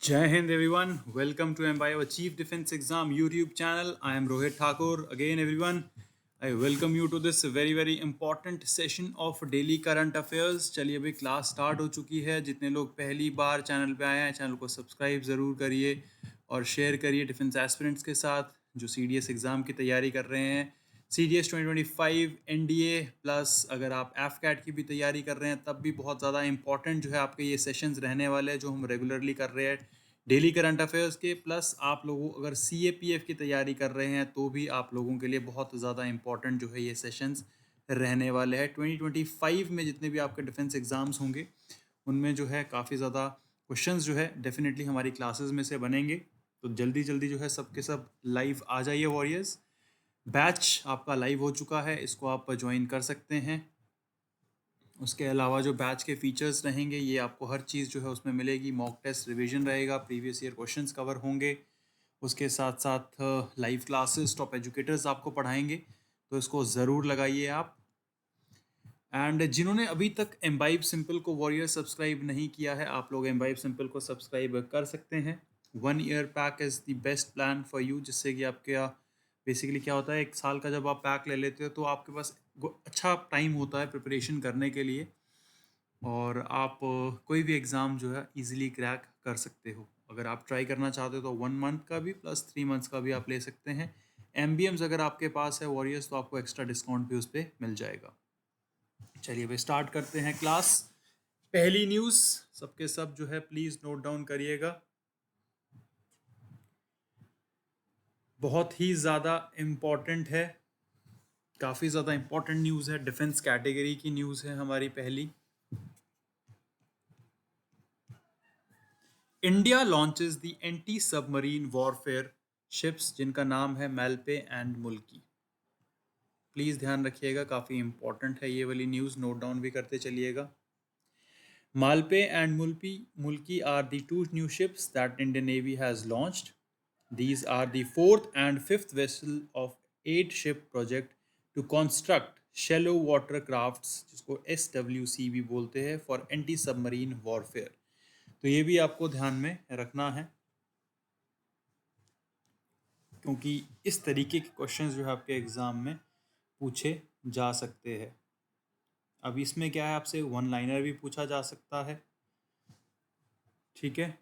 Jai Hind everyone, welcome to MBio Chief Defense Exam YouTube channel. I am Rohit Thakur. Again everyone, I welcome you to this very important session of daily current affairs. चलिए अभी class start हो चुकी है. जितने लोग पहली बार channel पे आए हैं चैनल को सब्सक्राइब ज़रूर करिए और शेयर करिए डिफेंस एस्पिरेंट्स के साथ जो CDS एग्ज़ाम की तैयारी कर रहे हैं. CDS 2025 NDA प्लस अगर आप AFCAT की भी तैयारी कर रहे हैं तब भी बहुत ज़्यादा इंपॉर्टेंट जो है आपके ये सेशंस रहने वाले हैं जो हम रेगुलरली कर रहे हैं डेली करंट अफेयर्स के. प्लस आप लोगों अगर CAPF की तैयारी कर रहे हैं तो भी आप लोगों के लिए बहुत ज़्यादा इंपॉर्टेंट जो है ये सेशंस रहने वाले हैं. 2025 में जितने भी आपके डिफेंस एग्ज़ाम्स होंगे उनमें जो है काफ़ी ज़्यादा क्वेश्चंस जो है डेफिनेटली हमारी क्लासेस में से बनेंगे. तो जल्दी जो है सबके सब लाइव आ जाइए वॉरियर्स. बैच आपका लाइव हो चुका है, इसको आप ज्वाइन कर सकते हैं. उसके अलावा जो बैच के फीचर्स रहेंगे ये आपको हर चीज़ जो है उसमें मिलेगी. मॉक टेस्ट रिवीजन रहेगा, प्रीवियस ईयर क्वेश्चंस कवर होंगे, उसके साथ साथ लाइव क्लासेस टॉप एजुकेटर्स आपको पढ़ाएंगे. तो इसको ज़रूर लगाइए आप. एंड जिन्होंने अभी तक एम्बाइब सिंपल को वॉरियर सब्सक्राइब नहीं किया है आप लोग एम्बाइब सिंपल को सब्सक्राइब कर सकते हैं. 1 year pack is the best plan for you, जिससे कि आपके बेसिकली क्या होता है 1 साल का जब आप पैक ले लेते हो तो आपके पास अच्छा टाइम होता है प्रिपरेशन करने के लिए और आप कोई भी एग्ज़ाम जो है इजीली क्रैक कर सकते हो. अगर आप ट्राई करना चाहते हो तो 1 मंथ का भी प्लस 3 मंथ्स का भी आप ले सकते हैं. MBMs अगर आपके पास है वॉरियर्स तो आपको एक्स्ट्रा डिस्काउंट भी उस पर मिल जाएगा. चलिए भाई स्टार्ट करते हैं क्लास. पहली न्यूज़ सबके सब जो है प्लीज़ नोट डाउन करिएगा. बहुत ही ज़्यादा इम्पॉर्टेंट है, काफ़ी ज़्यादा इम्पॉर्टेंट न्यूज़ है. डिफेंस कैटेगरी की न्यूज़ है हमारी पहली. India launches the anti submarine warfare ships जिनका नाम है मालपे एंड मुल्की. प्लीज़ ध्यान रखिएगा, काफ़ी इम्पॉर्टेंट है ये वाली न्यूज़, नोट डाउन भी करते चलिएगा. Malpe and Mulki are the two new ships that Indian Navy has launched. These are the fourth and fifth vessel of 8-ship project to construct shallow water crafts, जिसको SWC भी बोलते हैं, for anti-submarine warfare. तो ये भी आपको ध्यान में रखना है क्योंकि इस तरीके के क्वेश्चंस जो है आपके एग्ज़ाम में पूछे जा सकते हैं. अब इसमें क्या है आपसे 1 लाइनर भी पूछा जा सकता है. ठीक है,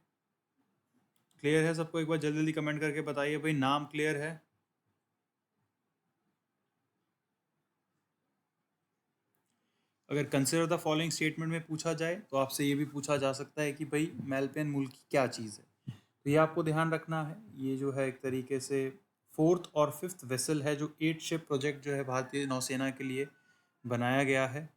क्लियर है सबको? एक बार जल्दी कमेंट करके बताइए भाई नाम क्लियर है. अगर कंसिडर द फॉलोइंग स्टेटमेंट में पूछा जाए तो आपसे ये भी पूछा जा सकता है कि भाई मालपे एंड मुल्की क्या चीज़ है. तो ये आपको ध्यान रखना है. ये जो है एक तरीके से 4th और 5th वेसल है जो 8 शिप प्रोजेक्ट जो है भारतीय नौसेना के लिए बनाया गया है.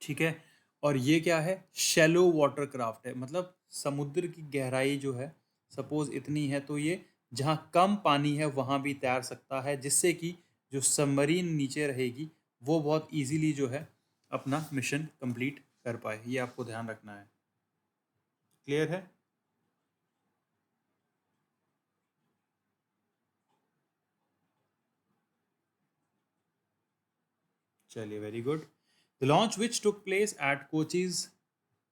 ठीक है, और ये क्या है, शैलो वाटर क्राफ्ट है. मतलब समुद्र की गहराई जो है सपोज इतनी है तो ये जहाँ कम पानी है वहाँ भी तैर सकता है, जिससे कि जो सबमरीन नीचे रहेगी वो बहुत इजीली जो है अपना मिशन कंप्लीट कर पाए. ये आपको ध्यान रखना है. क्लियर है? चलिए, very good. The launch which took place at कोचीज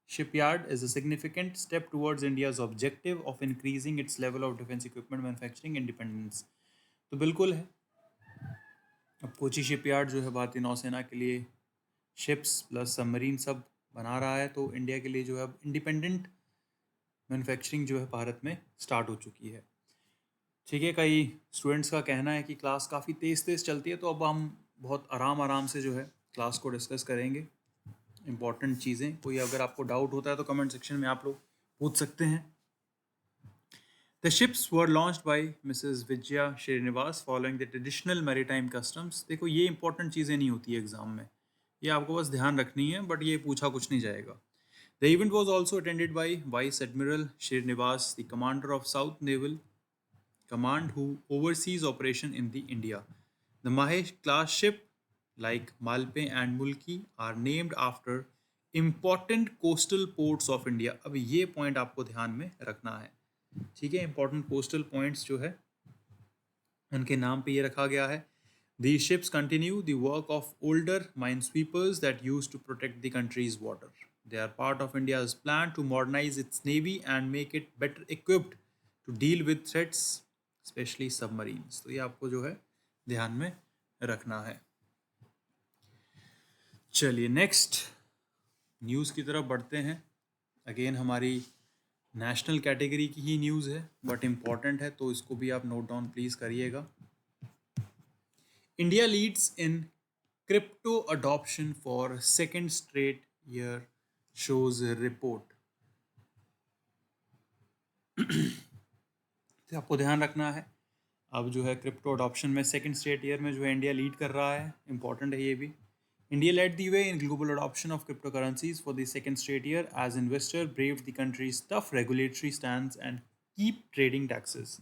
shipyard is a significant step towards India's objective of increasing its level of defense equipment manufacturing independence. तो बिल्कुल है. अब कोची शिपयार्ड जो है भारतीय नौसेना के लिए शिप्स प्लस सबमरीन सब बना रहा है, तो इंडिया के लिए जो है अब इंडिपेंडेंट मैन्युफैक्चरिंग जो है भारत में स्टार्ट हो चुकी है. ठीक है, कई स्टूडेंट्स का कहना है कि क्लास काफ़ी तेज़ चलती है, तो अब हम बहुत आराम से जो है क्लास को डिस्कस करेंगे. इंपॉर्टेंट चीज़ें कोई अगर आपको डाउट होता है तो कमेंट सेक्शन में आप लोग पूछ सकते हैं. The ships were launched by Mrs. Vijaya Srinivas following the traditional maritime customs. देखो ये इंपॉर्टेंट चीज़ें नहीं होती है एग्जाम में, ये आपको बस ध्यान रखनी है, बट ये पूछा कुछ नहीं जाएगा. The event was also attended by Vice Admiral Srinivas, the commander of South Naval command who oversees operation in the India. The Mahesh class ship like Malpe and Mulki are named after important coastal ports of India. अब ये point आपको ध्यान में रखना है, ठीक है। Important coastal points जो है उनके नाम पे ये रखा गया है। These ships continue the work of older minesweepers that used to protect the country's water. They are part of India's plan to modernize its navy and make it better equipped to deal with threats, especially submarines. तो ये आपको जो है ध्यान में रखना है। चलिए नेक्स्ट न्यूज़ की तरफ बढ़ते हैं। अगेन हमारी नेशनल कैटेगरी की ही न्यूज़ है बट इम्पॉर्टेंट है, तो इसको भी आप नोट डाउन प्लीज़ करिएगा। India leads in crypto adoption for second straight year, shows a report. तो आपको ध्यान रखना है, अब जो है क्रिप्टो अडॉप्शन में सेकंड स्ट्रेट ईयर में जो है इंडिया लीड कर रहा है। इंपॉर्टेंट है ये भी। India led the way in global adoption of cryptocurrencies for the second straight year as investor braved the country's tough regulatory stance and keep trading taxes.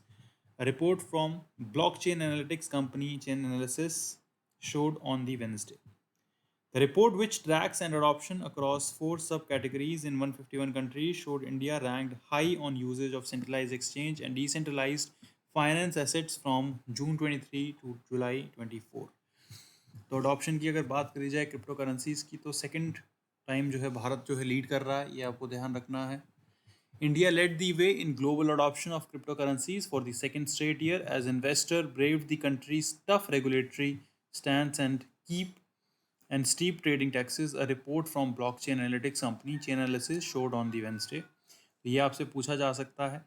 A report from blockchain analytics company Chainalysis showed on the Wednesday. The report, which tracks an adoption across 4 subcategories in 151 countries, showed India ranked high on usage of centralized exchange and decentralized finance assets from June 23 to July 24. तो adoption की अगर बात करी जाए crypto currencies की, तो second time जो है भारत जो है लीड कर रहा है, ये आपको ध्यान रखना है। India led the way in global adoption of cryptocurrencies for the second straight year as investor braved the country's tough regulatory stance and steep trading taxes. A report from blockchain analytics company Chainalysis showed on the Wednesday. ये आपसे पूछा जा सकता है,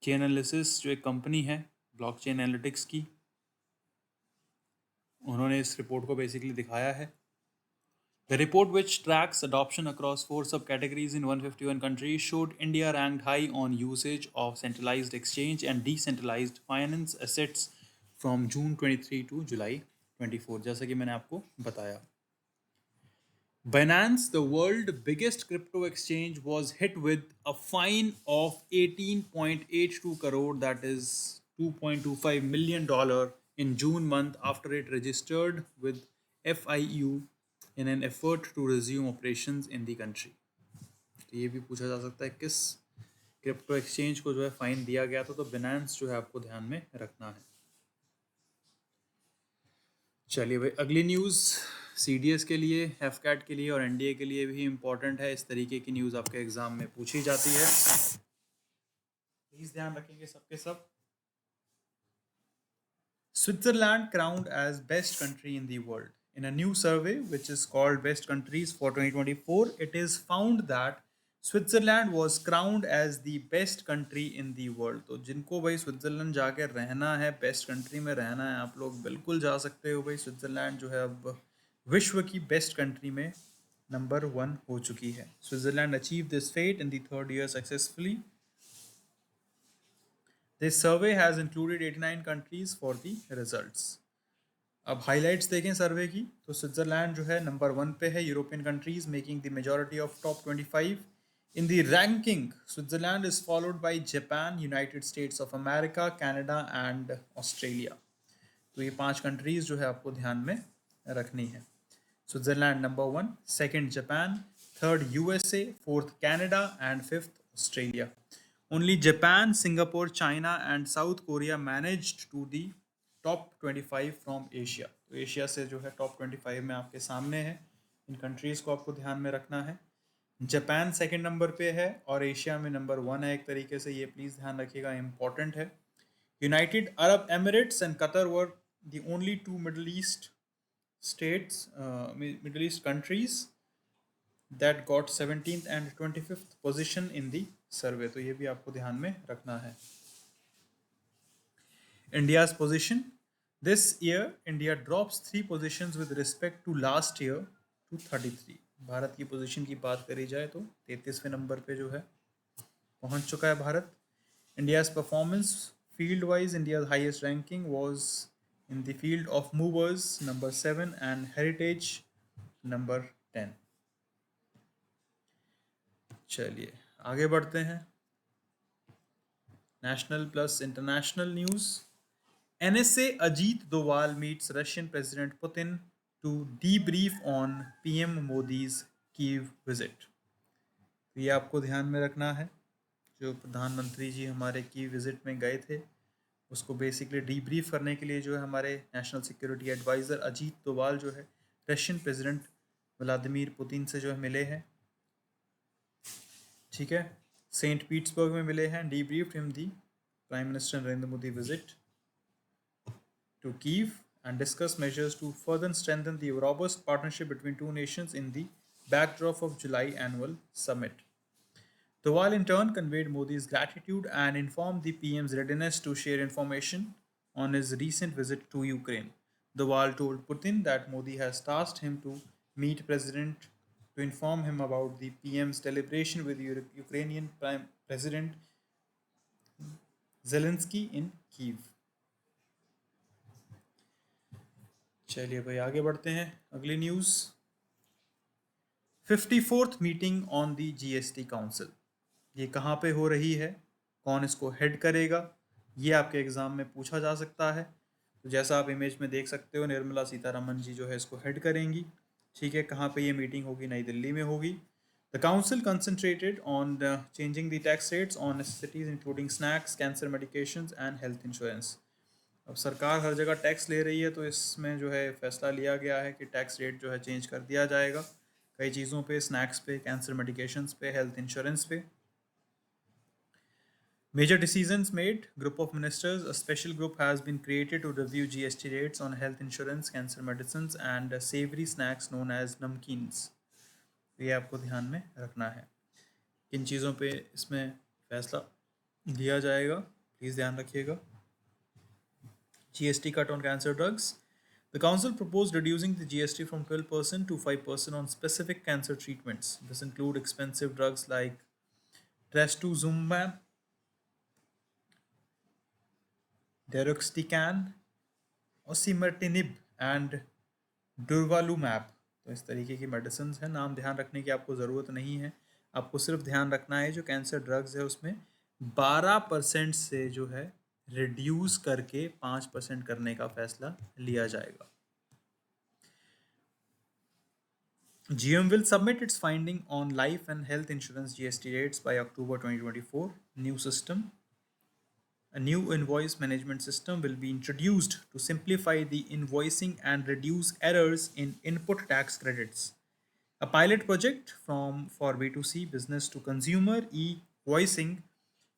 Chainalysis जो एक company है blockchain analytics की, उन्होंने इस रिपोर्ट को बेसिकली दिखाया है। The report, which tracks adoption across 4 subcategories in 151 countries, showed India ranked high on usage of centralized exchange and decentralized finance assets from June 23 to July 24, जैसा कि मैंने आपको बताया। Binance, the world's biggest crypto exchange, was hit with a fine of 18.82 crore, that is $2.25 million, in June month after it registered with FIU in an effort to resume operations in the country. तो ये भी पूछा जा सकता है किस crypto exchange को जो है फाइन दिया गया था, तो बिनांस जो है आपको ध्यान में रखना है। चलिए भाई, अगली न्यूज़ CDS के लिए, FCAT के लिए और NDA के लिए भी इम्पॉर्टेंट है। इस तरीके की न्यूज़ आपके एग्जाम में पूछी जाती है, प्लीज़ ध्यान रखेंगे सबके सब। Switzerland crowned as best country in the world. In a new survey, which is called Best Countries for 2024, it is found that Switzerland was crowned as the best country in the world. तो जिनको भाई Switzerland जाके रहना है, best country में रहना है, आप लोग बिल्कुल जा सकते हो भाई। स्विट्ज़रलैंड जो है अब विश्व की बेस्ट कंट्री में नंबर 1 हो चुकी है। Switzerland achieve this feat in the third year successfully. This survey has included 89 countries for the results. अब हाइलाइट्स देखें सर्वे की, तो स्विट्ज़रलैंड जो है नंबर 1 पे है European countries, making the majority of top 25 in the ranking. Switzerland is followed by Japan, United states of America, Canada and Australia. तो ये 5 कंट्रीज जो है आपको ध्यान में रखनी है। Switzerland number 1, second Japan, third USA, fourth Canada and fifth Australia. Only Japan, Singapore, China and South Korea managed to the top 25 from Asia. तो एशिया से जो है टॉप 25 में आपके सामने है। इन कंट्रीज़ को आपको ध्यान में रखना है। जापान सेकंड नंबर पे है और एशिया में नंबर 1 है एक तरीके से, ये प्लीज़ ध्यान रखिएगा, इम्पॉर्टेंट है। United Arab Emirates and Qatar were the only 2 middle east states, Middle East countries that got 17th and 25th position in the survey. तो ये भी आपको ध्यान में रखना है। India's position this year, India drops 3 positions with respect to last year to 33. Bharat की position की बात करी जाए तो 33वें नंबर पे जो है पहुंच चुका है Bharat. India's performance field wise, India's highest ranking was in the field of movers number 7 and heritage number 10. चलिए आगे बढ़ते हैं। National plus international news. NSA Ajit Doval meets Russian President Putin to debrief on PM Modi's Kyiv visit. तो ये आपको ध्यान में रखना है, जो प्रधानमंत्री जी हमारे की विजिट में गए थे उसको बेसिकली डीब्रीफ करने के लिए जो है हमारे national security adviser Ajit Doval जो है रशियन प्रेसिडेंट व्लादिमीर पुतिन से जो है मिले हैं, ठीक है, सेंट पीटर्सबर्ग में मिले हैं. Debriefed him the prime minister Narendra Modi visit to Kyiv and discuss measures to further strengthen the robust partnership between two nations in the backdrop of July annual summit. Doval in turn conveyed Modi's gratitude and informed the PM's readiness to share information on his recent visit to Ukraine. Doval told Putin that Modi has tasked him to meet President to inform him about the PM's deliberation with Ukrainian Prime President Zelensky in Kyiv. चलिए भाई आगे बढ़ते हैं. अगली news, 54th meeting on the GST council. ये कहाँ पे हो रही है, कौन इसको हेड करेगा, ये आपके एग्ज़ाम में पूछा जा सकता है. तो जैसा आप इमेज में देख सकते हो निर्मला सीतारमन जी जो है इसको हेड करेंगी, ठीक है. कहाँ पे ये मीटिंग होगी, नई दिल्ली में होगी. The council concentrated on changing the tax rates on necessities including snacks, cancer medications and health insurance. अब सरकार हर जगह टैक्स ले रही है तो इसमें जो है फैसला लिया गया है कि टैक्स रेट जो है चेंज कर दिया जाएगा कई चीज़ों पे, स्नैक्स पे, कैंसर मेडिकेशंस पे, हेल्थ इंश्योरेंस पे. Major decisions made. Group of ministers. A special group has been created to review GST rates on health insurance, cancer medicines, and savory snacks known as namkeens. ये आपको ध्यान में रखना है. किन चीज़ों पे इसमें फैसला लिया जाएगा, प्लीज़ ध्यान रखिएगा. GST cut on cancer drugs. The council proposed reducing the GST from 12% to 5% on specific cancer treatments. This include expensive drugs like trastuzumab, deruxtecan, osimertinib and durvalumab. तो इस तरीके की मेडिसिन है, नाम ध्यान रखने की आपको ज़रूरत नहीं है. आपको सिर्फ ध्यान रखना है जो कैंसर ड्रग्स है उसमें 12% से जो है रिड्यूस करके 5% करने का फैसला लिया जाएगा. GM will submit its finding on life and health insurance GST rates by October 2024. A new invoice management system will be introduced to simplify the invoicing and reduce errors in input tax credits. A pilot project for B2C business to consumer e-voicing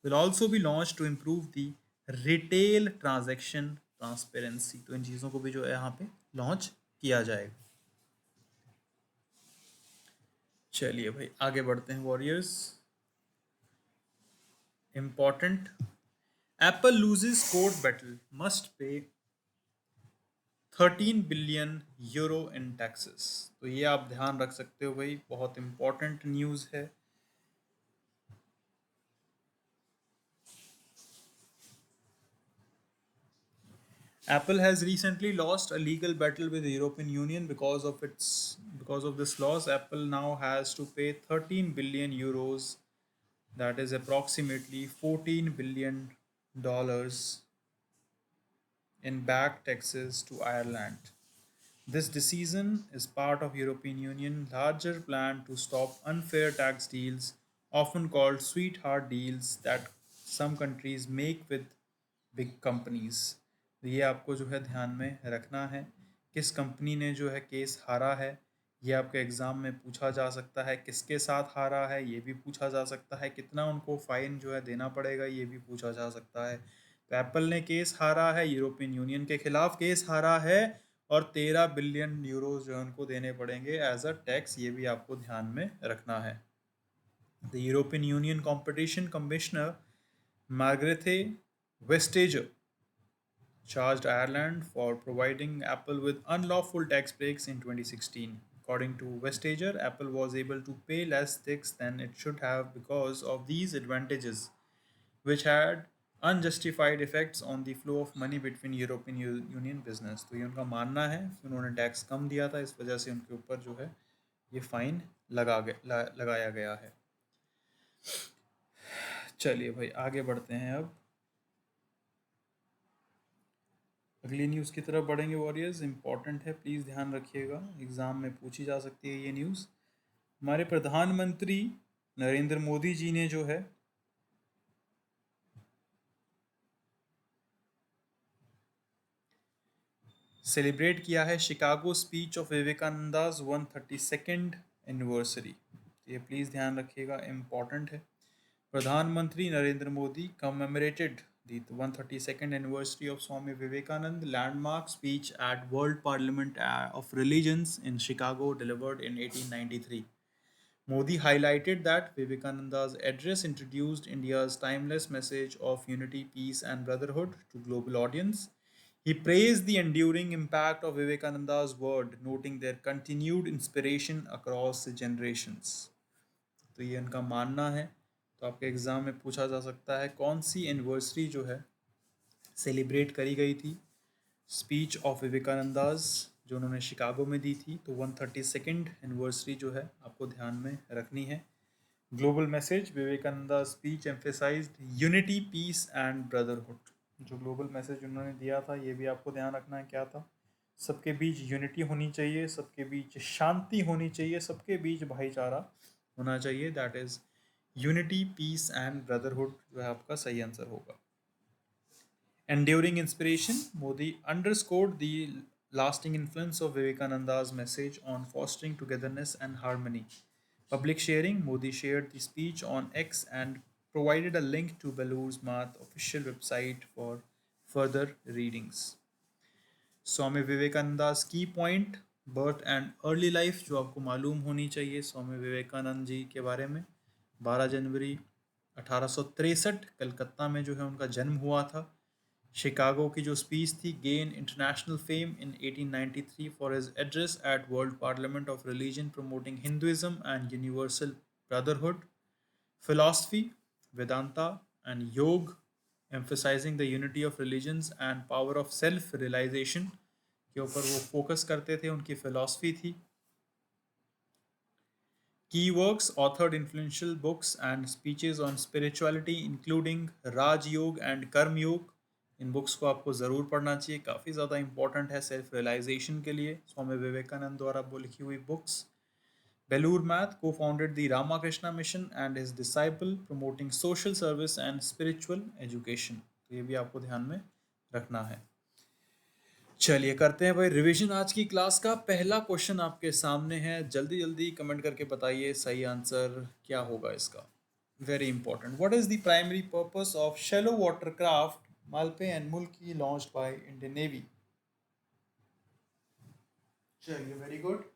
will also be launched to improve the retail transaction transparency. तो इन चीज़ों को भी जो है यहाँ पे launch किया जाएगा. चलिए भाई आगे बढ़ते हैं. Warriors important. Apple loses court battle, must pay 13 billion euro in taxes. तो ये आप ध्यान रख सकते हो भाई, बहुत इम्पॉर्टेंट न्यूज़ है. Apple has recently lost a legal battle with the European Union because of this loss. Apple now has to pay 13 billion euros, that is approximately $14 billion in back taxes to Ireland. This decision is part of European Union larger plan to stop unfair tax deals, often called sweetheart deals, that some countries make with big companies. ये आपको जो है ध्यान में रखना है. किस company ने जो है केस हारा है ये आपके एग्ज़ाम में पूछा जा सकता है. किसके साथ हारा है ये भी पूछा जा सकता है. कितना उनको फ़ाइन जो है देना पड़ेगा ये भी पूछा जा सकता है. तो एप्पल ने केस हारा है, यूरोपियन यूनियन के खिलाफ केस हारा है और 13 बिलियन यूरोज जो है उनको देने पड़ेंगे एज अ टैक्स. ये भी आपको ध्यान में रखना है. The European Union competition commissioner Margrethe Vestager charged Ireland for providing Apple with unlawful tax breaks in 2016. According to Vestager, Apple was able to pay less tax than it should have because of these advantages, which had unjustified effects on the flow of money between European Union business. तो ये उनका मानना है कि उन्होंने tax कम दिया था, इस वजह से उनके ऊपर जो है ये फाइन लगाया गया है. चलिए भाई आगे बढ़ते हैं. अब अगली न्यूज़ की तरफ बढ़ेंगे वॉरियर्स, इंपॉर्टेंट है, प्लीज़ ध्यान रखिएगा, एग्ज़ाम में पूछी जा सकती है ये न्यूज़। हमारे प्रधानमंत्री नरेंद्र मोदी जी ने जो है सेलिब्रेट किया है Chicago speech of Vivekananda's 132nd anniversary. ये प्लीज़ ध्यान रखिएगा, इम्पॉर्टेंट है। प्रधानमंत्री Narendra Modi commemorated the 132nd anniversary of Swami Vivekanand landmark speech at World Parliament of Religions in Chicago delivered in 1893. Modi highlighted that Vivekananda's address introduced India's timeless message of unity, peace, and brotherhood to global audience. He praised the enduring impact of Vivekananda's word, noting their continued inspiration across generations. तो ये उनका मानना है। तो आपके exam में पूछा जा सकता है कौन सी एनिवर्सरी जो है सेलिब्रेट करी गई थी स्पीच ऑफ विवेकानंदाज जो उन्होंने शिकागो में दी थी। तो 132nd एनिवर्सरी जो है आपको ध्यान में रखनी है। Global message, Vivekananda speech emphasized unity, peace and brotherhood. जो ग्लोबल मैसेज उन्होंने दिया था ये भी आपको ध्यान रखना है क्या था। सबके बीच यूनिटी होनी चाहिए, सबके बीच शांति होनी चाहिए, सबके बीच भाईचारा होना चाहिए। That is unity, peace and brotherhood जो है आपका सही आंसर होगा। Enduring inspiration, Modi underscored the lasting influence of Vivekananda's message on fostering togetherness and harmony. Public sharing, Modi shared the speech on X and provided a link to Belur's Math official website for further readings. स्वामी विवेकानंदा's की point, birth and early life जो आपको मालूम होनी चाहिए स्वामी विवेकानंद जी के बारे में। 12 जनवरी 1863 कलकत्ता में जो है उनका जन्म हुआ था। शिकागो की जो स्पीच थी gain international fame in 1893 for his address at world parliament of religion promoting Hinduism and universal brotherhood. Philosophy, Vedanta and yoga emphasizing the unity of religions and power of self realization के ऊपर वो focus करते थे, उनकी philosophy थी। Key works authored influential books and speeches on spirituality including Raj Yog and Karm Yog। In books को आपको ज़रूर पढ़ना चाहिए, काफ़ी ज़्यादा इंपॉर्टेंट है सेल्फ रियलाइजेशन के लिए। स्वामी विवेकानंद द्वारा वो लिखी हुई books. Belur Math co-founded the Ramakrishna Mission and his disciple promoting social service and spiritual education। तो ये भी आपको ध्यान में रखना है। चलिए करते हैं भाई रिवीजन आज की क्लास का। पहला क्वेश्चन आपके सामने है, जल्दी जल्दी कमेंट करके बताइए सही आंसर क्या होगा इसका। Very important, what is the primary purpose of shallow water craft Malpe and मुल्की लॉन्च्ड बाय इंडियन नेवी। चलिए वेरी गुड।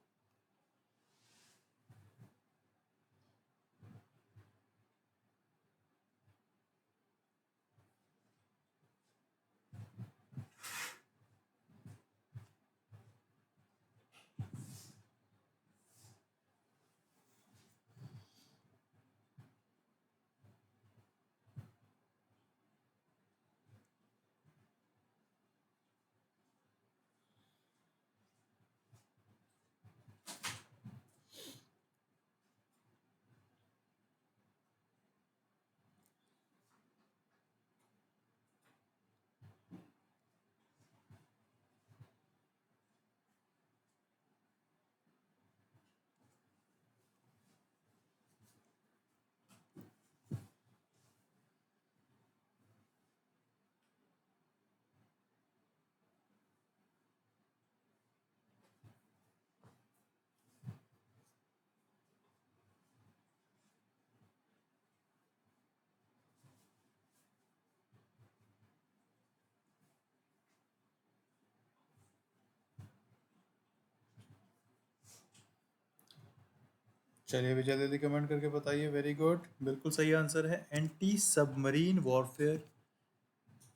चलिए अभी जल्दी जल्दी कमेंट करके बताइए। वेरी गुड, बिल्कुल सही आंसर है एंटी सबमरीन वॉरफेयर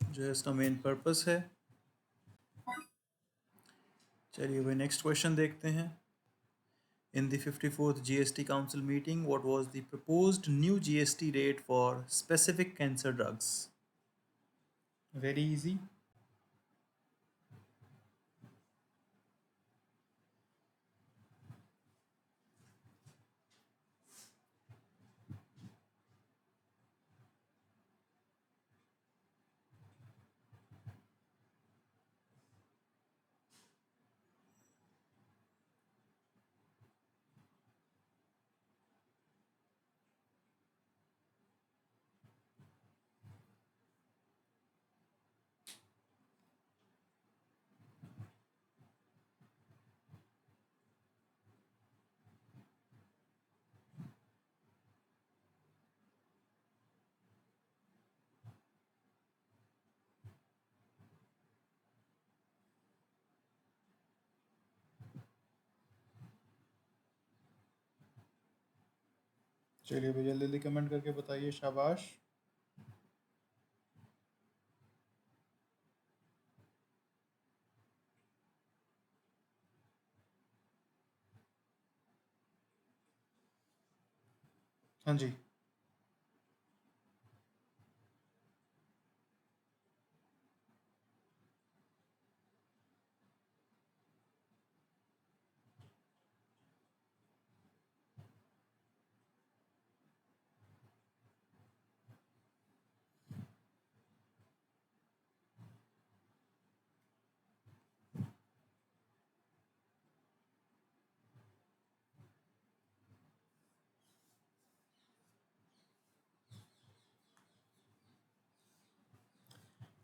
जो है इसका मेन पर्पस है। चलिए भाई नेक्स्ट क्वेश्चन देखते हैं। In the 54th GST Council meeting, what was the proposed new GST rate for specific cancer drugs? Very easy. चलिए भाई जल्दी जल्दी कमेंट करके बताइए, शाबाश। हाँ जी,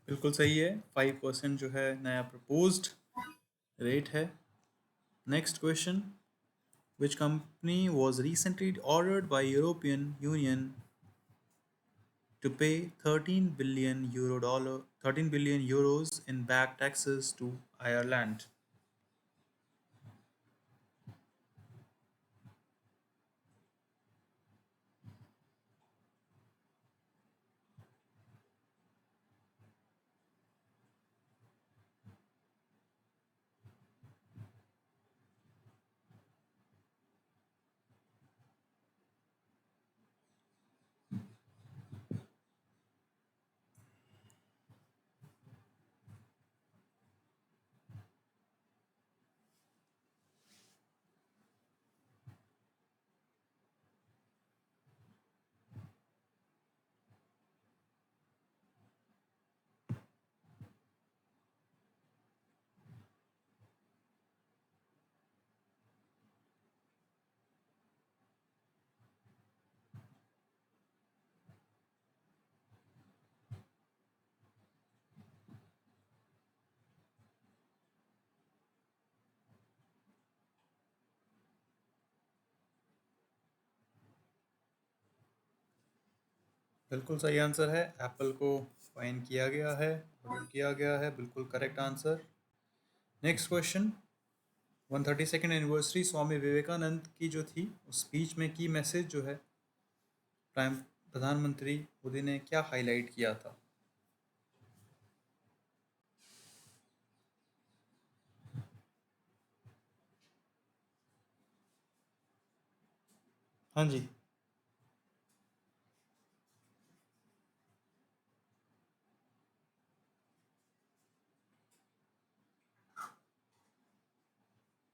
बिल्कुल सही है। 5% जो है नया प्रपोज्ड रेट है। Next question, which company was recently ordered by European Union to pay 13 billion euros in back taxes to Ireland? बिल्कुल सही आंसर है। एप्पल को फाइन किया गया है, ऑर्डर किया गया है। बिल्कुल correct answer. Next question, 132nd anniversary Swami Vivekananda की जो थी उस स्पीच में की मैसेज जो है प्राइम प्रधानमंत्री मोदी ने क्या हाईलाइट किया था? हाँ जी,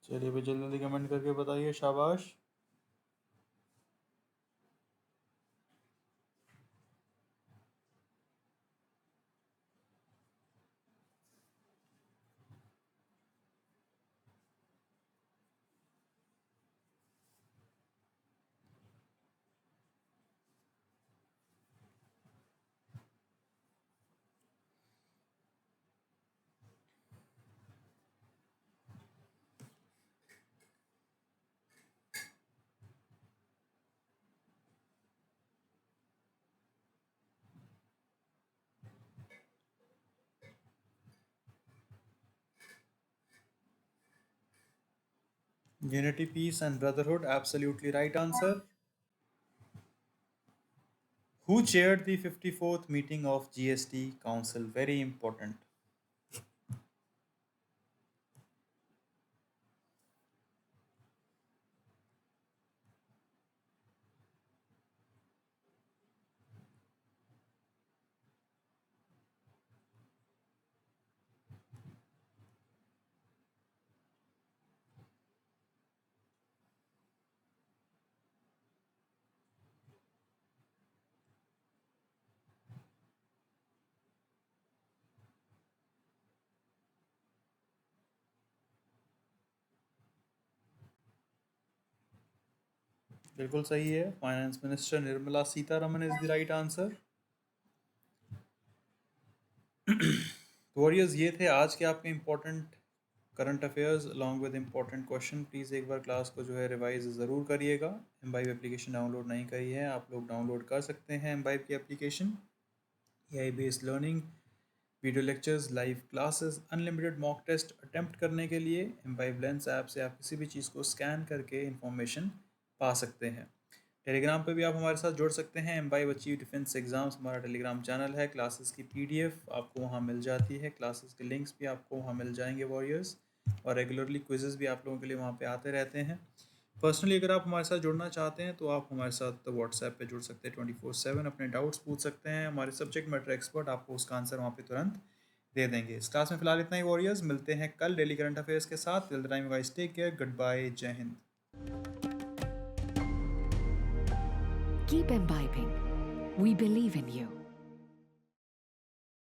चलिए भाई जल्दी जल्दी कमेंट करके बताइए, शाबाश। Unity, peace, and brotherhood. Absolutely right answer. Who chaired the 54th meeting of GST Council? Very important. बिल्कुल सही है। Finance minister Nirmala Sitharaman is the right answer. तो वॉरियर्स, ये थे आज के आपके important current affairs along with important question. Please एक बार क्लास को जो है रिवाइज ज़रूर करिएगा। एम्बाइब एप्लीकेशन डाउनलोड नहीं करी है, आप लोग डाउनलोड कर सकते हैं एम्बाइब की application. AI based learning, video lectures, live classes, unlimited mock test attempt करने के लिए एम्बाइब लेंस ऐप से आप किसी भी चीज़ को स्कैन करके इंफॉर्मेशन पा सकते हैं। टेलीग्राम पे भी आप हमारे साथ जुड़ सकते हैं। एम्बाई अचीव डिफेंस एग्ज़ाम्स हमारा टेलीग्राम चैनल है। क्लासेस की पीडीएफ आपको वहाँ मिल जाती है, क्लासेस के लिंक्स भी आपको वहाँ मिल जाएंगे वॉरियर्स, और रेगुलरली क्विज़ेस भी आप लोगों के लिए वहाँ पे आते रहते हैं। पर्सनली अगर आप हमारे साथ जुड़ना चाहते हैं तो आप हमारे साथ व्हाट्सएप पे जुड़ सकते हैं 24/7, अपने डाउट्स पूछ सकते हैं। हमारे सब्जेक्ट मैटर एक्सपर्ट आपको उसका आंसर वहाँ पे तुरंत दे देंगे। इस क्लास में फिलहाल इतना ही वॉरियर्स, मिलते हैं कल डेली करंट अफेयर्स के साथ। Till the time guys take care, goodbye, जय हिंद। Keep imbibing. We believe in you.